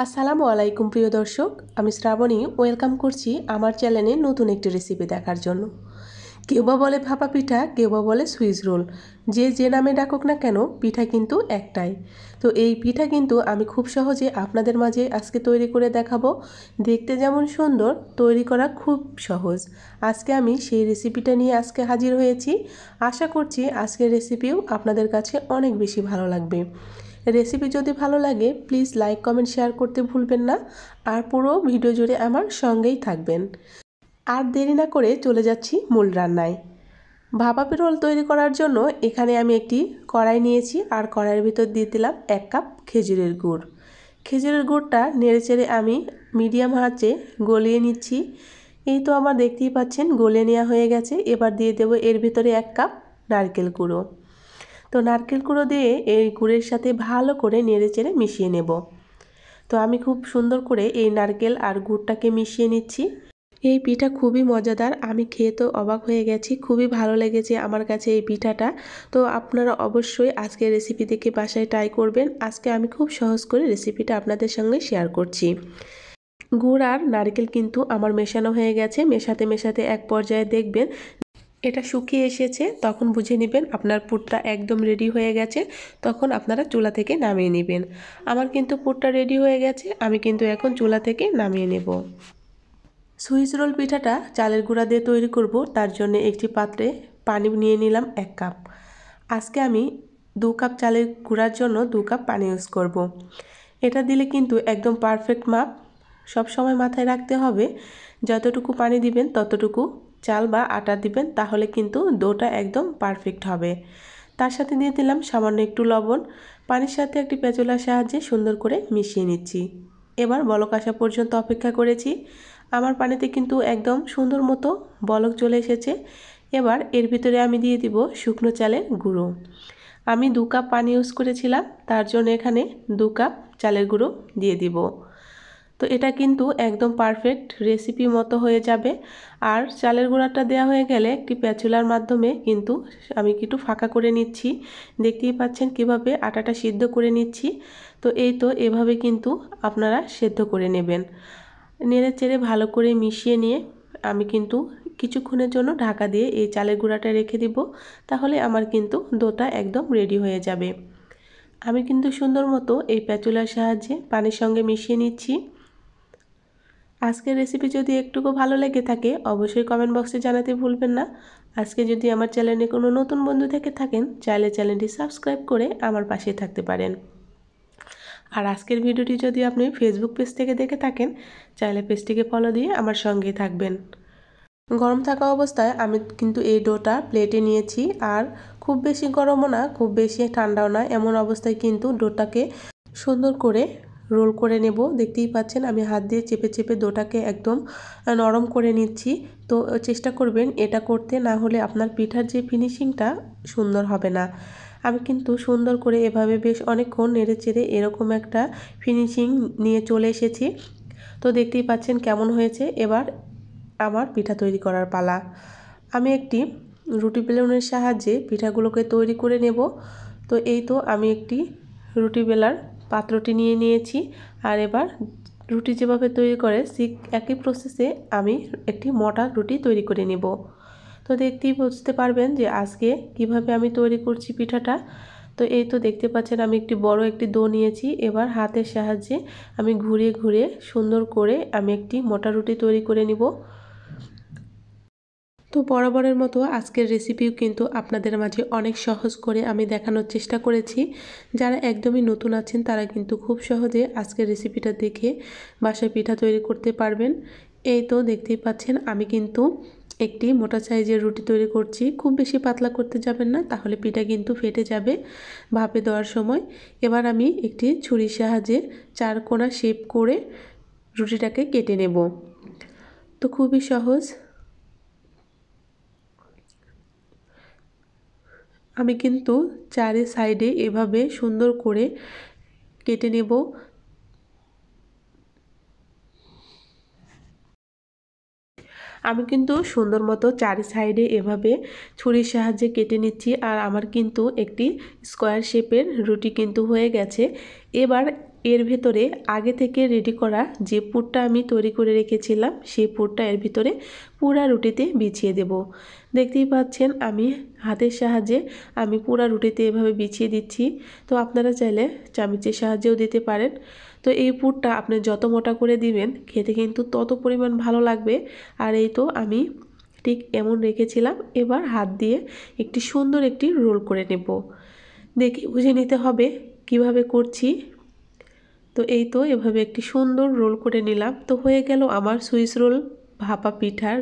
আসসালামু আলাইকুম প্রিয় দর্শক, আমি শ্রাবণী ওয়েলকাম করছি আমার চ্যানেলে নতুন একটি রেসিপি দেখার জন্য। কেউ বা বলে ভাপা পিঠা, কেউ বা বলে সুইচ রোল, যে নামে ডাকুক না কেন পিঠা কিন্তু একটাই। তো এই পিঠা কিন্তু আমি খুব সহজে আপনাদের মাঝে আজকে তৈরি করে দেখাবো। দেখতে যেমন সুন্দর, তৈরি করা খুব সহজ। আজকে আমি সেই রেসিপিটা নিয়ে আজকে হাজির হয়েছি। আশা করছি আজকের রেসিপিও আপনাদের কাছে অনেক বেশি ভালো লাগবে। রেসিপি যদি ভালো লাগে প্লিজ লাইক কমেন্ট শেয়ার করতে ভুলবেন না, আর পুরো ভিডিও জুড়ে আমার সঙ্গেই থাকবেন। আর দেরি না করে চলে যাচ্ছি মূল রান্নায়। ভাপা রোল তৈরি করার জন্য এখানে আমি একটি কড়াই নিয়েছি, আর কড়াইয়ের ভিতর দিয়ে দিলাম 1 কাপ খেজুরের গুড়। খেজুরের গুড়টা নেড়েচেড়ে আমি মিডিয়াম আঁচে গলিয়ে নিচ্ছি। এই তো আমার দেখতেই পাচ্ছেন গলিয়ে নেওয়া হয়ে গেছে। এবার দিয়ে দেব এর ভিতরে 1 কাপ নারকেল গুঁড়ো। তো নারকেল গুঁড়ো দিয়ে এই গুড়ের সাথে ভালো করে নেড়েচেড়ে মিশিয়ে নেব। তো আমি খুব সুন্দর করে এই নারকেল আর গুড়টাকে মিশিয়ে নিচ্ছি। এই পিঠা খুবই মজাদার, আমি খেয়ে তো অবাক হয়ে গেছি, খুবই ভালো লেগেছে আমার কাছে এই পিঠাটা। তো আপনারা অবশ্যই আজকের রেসিপি দেখে বাসায় ট্রাই করবেন। আজকে আমি খুব সহজ করে রেসিপিটা আপনাদের সঙ্গে শেয়ার করছি। গুড় আর নারকেল কিন্তু আমার মেশানো হয়ে গেছে। মেশাতে মেশাতে এক পর্যায়ে দেখবেন এটা শুকিয়ে এসেছে, তখন বুঝে নেবেন আপনার পুরটা একদম রেডি হয়ে গেছে। তখন আপনারা চুলা থেকে নামিয়ে নেবেন। আমার কিন্তু পুরটা রেডি হয়ে গেছে, আমি কিন্তু এখন চুলা থেকে নামিয়ে নেব। সুইচ রোল পিঠাটা চালের গুঁড়া দিয়ে তৈরি করব, তার জন্য একটি পাত্রে পানি নিয়ে নিলাম 1 কাপ। আজকে আমি 2 কাপ চালের গুঁড়ার জন্য 2 কাপ পানি ইউজ করব। এটা দিলে কিন্তু একদম পারফেক্ট মাপ। সব সময় মাথায় রাখতে হবে যতটুকু পানি দিবেন ততটুকু চাল বা আটা দিবেন, তাহলে কিন্তু ডোটা একদম পারফেক্ট হবে। তার সাথে দিয়ে দিলাম সামান্য একটু লবণ। পানির সাথে একটি প্যাচুলার সাহায্যে সুন্দর করে মিশিয়ে নিচ্ছি। এবার বলক আসা পর্যন্ত অপেক্ষা করেছি। আমার পানিতে কিন্তু একদম সুন্দর মতো বলক চলে এসেছে। এবার এর ভিতরে আমি দিয়ে দিব শুকনো চালের গুঁড়ো। আমি 2 কাপ পানি ইউজ করেছিলাম, তার জন্য এখানে 2 কাপ চালের গুঁড়ো দিয়ে দিব। তো এটা কিন্তু একদম পারফেক্ট রেসিপি মতো হয়ে যাবে। আর চালের গুঁড়াটা দেওয়া হয়ে গেলে একটি প্যাচুলার মাধ্যমে কিন্তু আমি একটু ফাঁকা করে নিচ্ছি। দেখতেই পাচ্ছেন কিভাবে আটাটা সিদ্ধ করে নিচ্ছি। তো এই তো এভাবে কিন্তু আপনারা সেদ্ধ করে নেবেন। নেড়ে চেড়ে ভালো করে মিশিয়ে নিয়ে আমি কিন্তু কিছুক্ষণের জন্য ঢাকা দিয়ে এই চালের গুঁড়াটা রেখে দিব। তাহলে আমার কিন্তু ডোটা একদম রেডি হয়ে যাবে। আমি কিন্তু সুন্দর মতো এই প্যাচুলার সাহায্যে পানির সঙ্গে মিশিয়ে নিচ্ছি। আজকের রেসিপি যদি একটুকু ভালো লেগে থাকে অবশ্যই কমেন্ট বক্সে জানাতে ভুলবেন না। আজকে যদি আমার চ্যানেলে কোনো নতুন বন্ধু থেকে থাকেন চাইলে চ্যানেলটি সাবস্ক্রাইব করে আমার পাশে থাকতে পারেন। আর আজকের ভিডিওটি যদি আপনি ফেসবুক পেজ থেকে দেখে থাকেন চাইলে পেজটিকে ফলো দিয়ে আমার সঙ্গেই থাকবেন। গরম থাকা অবস্থায় আমি কিন্তু এই ডোটা প্লেটে নিয়েছি, আর খুব বেশি গরমও না খুব বেশি ঠান্ডাও না, এমন অবস্থায় কিন্তু ডোটাকে সুন্দর করে রোল করে নেব। দেখতেই পাচ্ছেন আমি হাত দিয়ে চেপে চেপে ডোটাকে একদম নরম করে নিচ্ছি। তো চেষ্টা করবেন এটা করতে, না হলে আপনার পিঠার যে ফিনিশিংটা সুন্দর হবে না। আমি কিন্তু সুন্দর করে এভাবে বেশ অনেকক্ষণ নেড়ে চেড়ে এরকম একটা ফিনিশিং নিয়ে চলে এসেছি। তো দেখতেই পাচ্ছেন কেমন হয়েছে। এবার আমার পিঠা তৈরি করার পালা। আমি একটি রুটি বেলনের সাহায্যে পিঠাগুলোকে তৈরি করে নেব। তো এই তো আমি একটি রুটি বেলার পাত্রটি নিয়ে নিয়েছি, আর এবার রুটি যেভাবে তৈরি করে ঠিক একই প্রসেসে আমি একটি মোটা রুটি তৈরি করে নেব। তো দেখতেই বুঝতে পারবেন যে আজকে কিভাবে আমি তৈরি করছি পিঠাটা। তো এই তো দেখতে পাচ্ছেন আমি একটি বড় একটি ডো নিয়েছি। এবার হাতের সাহায্যে আমি ঘুরিয়ে ঘুরিয়ে সুন্দর করে আমি একটি মোটা রুটি তৈরি করে নিব। তো বরাবরের মতো আজকের রেসিপিও কিন্তু আপনাদের মাঝে অনেক সহজ করে আমি দেখানোর চেষ্টা করেছি। যারা একদমই নতুন আছেন তারা কিন্তু খুব সহজে আজকের রেসিপিটা দেখে বাসায় পিঠা তৈরি করতে পারবেন। এই তো দেখতেই পাচ্ছেন আমি কিন্তু একটি মোটা সাইজের রুটি তৈরি করছি। খুব বেশি পাতলা করতে যাবেন না, তাহলে পিঠা কিন্তু ফেটে যাবে ভাপে দেওয়ার সময়। এবার আমি একটি ছুরির সাহায্যে 4 কোণা শেপ করে রুটিটাকে কেটে নেব। তো খুবই সহজ। আমি কিন্তু চারি সাইডে এভাবে সুন্দর করে কেটে নেব। আমি কিন্তু সুন্দর মতো চারি সাইডে এভাবে ছুরির সাহায্যে কেটে নিচ্ছি, আর আমার কিন্তু একটি স্কোয়ার শেপের রুটি কিন্তু হয়ে গেছে। এবার এর ভেতরে আগে থেকে রেডি করা যে পুরটা আমি তৈরি করে রেখেছিলাম সেই পুরটা এর ভিতরে পুরা রুটিতে বিছিয়ে দেব। দেখতেই পাচ্ছেন আমি হাতের সাহায্যে আমি পুরা রুটিতে এভাবে বিছিয়ে দিচ্ছি। তো আপনারা চাইলে চামচের সাহায্যেও দিতে পারেন। তো এই পুরটা আপনি যত মোটা করে দিবেন খেতে কিন্তু তত পরিমাণ ভালো লাগবে। আর এই তো আমি ঠিক এমন রেখেছিলাম। এবার হাত দিয়ে একটি সুন্দর একটি রোল করে নেব। দেখে বুঝে নিতে হবে কিভাবে করছি। তো এই তো এভাবে একটি সুন্দর রোল করে নিলাম। তো হয়ে গেল আমার সুইস রোল ভাপা পিঠার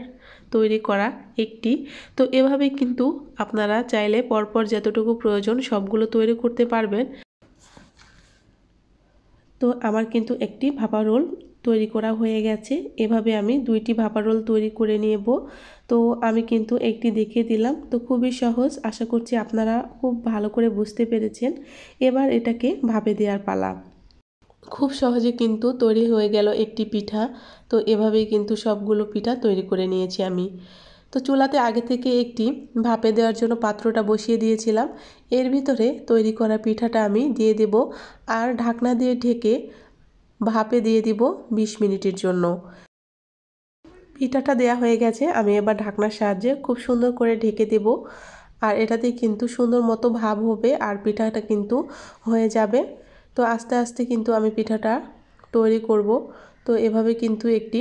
তৈরি করা একটি। তো এভাবে কিন্তু আপনারা চাইলে পরপর যতটুকু প্রয়োজন সবগুলো তৈরি করতে পারবেন। তো আমার কিন্তু একটি ভাপা রোল তৈরি করা হয়ে গেছে। এভাবে আমি 2টি ভাপা রোল তৈরি করে নেব। তো আমি কিন্তু একটি দেখিয়ে দিলাম। তো খুবই সহজ, আশা করছি আপনারা খুব ভালো করে বুঝতে পেরেছেন। এবার এটাকে ভাপে দেওয়ার পালা। খুব সহজে কিন্তু তৈরি হয়ে গেল একটি পিঠা। তো এভাবেই কিন্তু সবগুলো পিঠা তৈরি করে নিয়েছি আমি। তো চুলাতে আগে থেকে একটি ভাপে দেওয়ার জন্য পাত্রটা বসিয়ে দিয়েছিলাম। এর ভিতরে তৈরি করা পিঠাটা আমি দিয়ে দেব আর ঢাকনা দিয়ে ঢেকে ভাপে দিয়ে দিব 20 মিনিটের জন্য। পিঠাটা দেয়া হয়ে গেছে, আমি এবার ঢাকনার সাহায্যে খুব সুন্দর করে ঢেকে দেব। আর এটাতে কিন্তু সুন্দর মতো ভাপ হবে আর পিঠাটা কিন্তু হয়ে যাবে। তো আস্তে আস্তে কিন্তু আমি পিঠাটা তৈরি করব। তো এভাবে কিন্তু একটি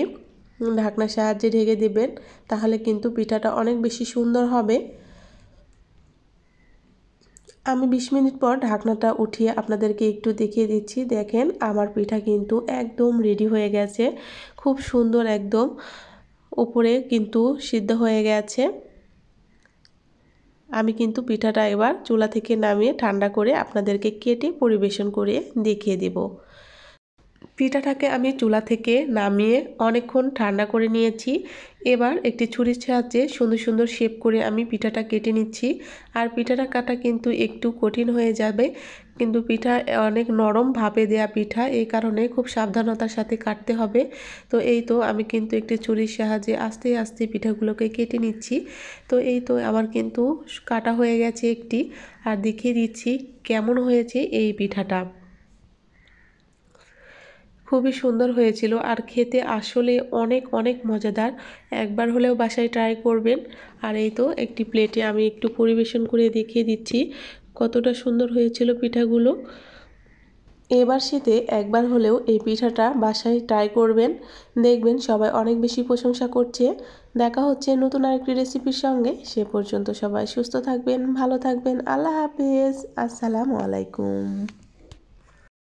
ঢাকনার সাহায্যে ঢেকে দেবেন, তাহলে কিন্তু পিঠাটা অনেক বেশি সুন্দর হবে। আমি 20 মিনিট পর ঢাকনাটা উঠিয়ে আপনাদেরকে একটু দেখিয়ে দিচ্ছি। দেখেন আমার পিঠা কিন্তু একদম রেডি হয়ে গেছে, খুব সুন্দর একদম উপরে কিন্তু সিদ্ধ হয়ে গেছে। আমি কিন্তু পিঠাটা এবার চুলা থেকে নামিয়ে ঠান্ডা করে আপনাদেরকে কেটে পরিবেশন করে দেখিয়ে দেব। পিঠাটাকে আমি চুলা থেকে নামিয়ে অনেকক্ষণ ঠান্ডা করে নিয়েছি। এবার একটি ছুরির সাহায্যে সুন্দর সুন্দর শেপ করে আমি পিঠাটা কেটে নিচ্ছি। আর পিঠাটা কাটা কিন্তু একটু কঠিন হয়ে যাবে, কিন্তু পিঠা অনেক নরম ভাপে দেয়া পিঠা, এই কারণে খুব সাবধানতার সাথে কাটতে হবে। তো এই তো আমি কিন্তু একটি ছুরির সাহায্যে আস্তে আস্তে পিঠাগুলোকে কেটে নিচ্ছি। তো এই তো আমার কিন্তু কাটা হয়ে গেছে একটি, আর দেখিয়ে দিচ্ছি কেমন হয়েছে এই পিঠাটা। খুবই সুন্দর হয়েছিল আর খেতে আসলে অনেক অনেক মজাদার। একবার হলেও বাসায় ট্রাই করবেন। আর এই তো একটি প্লেটে আমি একটু পরিবেশন করে দেখিয়ে দিচ্ছি কতটা সুন্দর হয়েছিল পিঠাগুলো। এবার শীতে একবার হলেও এই পিঠাটা বাসায় ট্রাই করবেন, দেখবেন সবাই অনেক বেশি প্রশংসা করছে। দেখা হচ্ছে নতুন আরেকটি রেসিপির সঙ্গে। সে পর্যন্ত সবাই সুস্থ থাকবেন, ভালো থাকবেন। আল্লাহ হাফেজ, আসসালামু আলাইকুম।